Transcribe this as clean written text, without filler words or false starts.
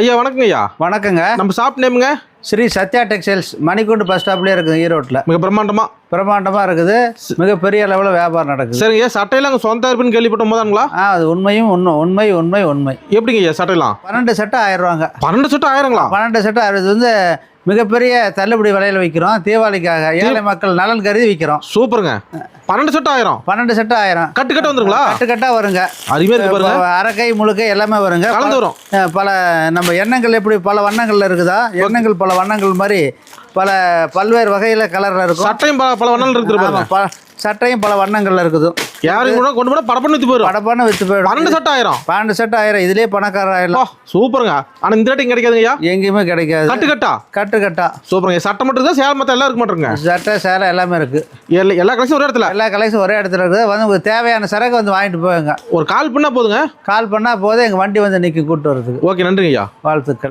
ஐயா வணக்கங்க ஐயா. வணக்கங்க. நம்ம ஷாப் நேமுங்க? ஸ்ரீ சத்யா டெக்ஸ்டைல்ஸ், மணிக்கூண்டு பஸ் ஸ்டாப்லேயே இருக்குது ஈரோட்டில். மிக பிரம்மாண்டமாக இருக்குது. மிகப்பெரிய அளவில் வியாபாரம் நடக்குது. சரிங்க. சட்டையெல்லாம் அங்கே சொந்த இருப்புன்னு கேள்விப்பட்ட போதானுங்களா? அது உண்மையும் உண்மை. எப்படிங்க ஐயா சட்டையெல்லாம்? 12 சட்டை 1000 ரூபாங்க. 12 சட்டை 1000ங்களா? 12 சட்டை 1000. இது வந்து மிகப்பெரிய தள்ளுபடி விலையில் விற்கிறோம். தீபாவளிக்காக ஏழை மக்கள் நலன் கருதி விற்கிறோம். சூப்பருங்க. 12 சட்டை 1000. 12 சட்டை 1000. கட்டு வந்துருங்களா? கட்டாக வருங்க. அருமையாக இருக்கு பாருங்க. அரைக்கை முழுக்கை எல்லாமே வருங்க. கலந்து வரும். பல நம்ம எண்ணங்கள் எப்படி பல வண்ணங்கள்ல இருக்குதா, எண்ணங்கள் பல வண்ணங்கள் மாதிரி பல்வேறு வகையில கலர்ல இருக்கும். சட்டையும் பல வண்ணங்கள் இருக்குது. சட்டையும் பல வண்ணங்கள்ல இருக்குது. யாரும் கூட கொண்டு போனா படப்பண்ணு வித்து போயிடும். 12 சட்டை 1000. 12 சட்டை 1000. இதுலயே பணக்காரர் ஆயிடலாம். சூப்பருங்க. ஆனா இந்த ரேட்டிங் கிடைக்காதுங்கய்யா? எங்கேயுமே கிடைக்காது. கட்டா சூப்பருங்க. சட்டை மட்டும் தான், சேலை மத்த எல்லாம் இருக்க மாட்டேங்க. சட்டை சேலை எல்லாமே இருக்கு. எல்லா கலெக்ஷன் ஒரே இடத்துல. எல்லா கலெக்ஷன் ஒரே இடத்துல இருக்குது. வந்து உங்களுக்கு தேவையான சரக்கு வந்து வாங்கிட்டு போங்க. ஒரு கால் பண்ணா போதுங்க. கால் பண்ணா போதும், எங்க வண்டி வந்து நிற்கும் கூட்டு வரதுக்கு. ஓகே, நன்றிங்க ஐயா. வாழ்த்துக்கள்.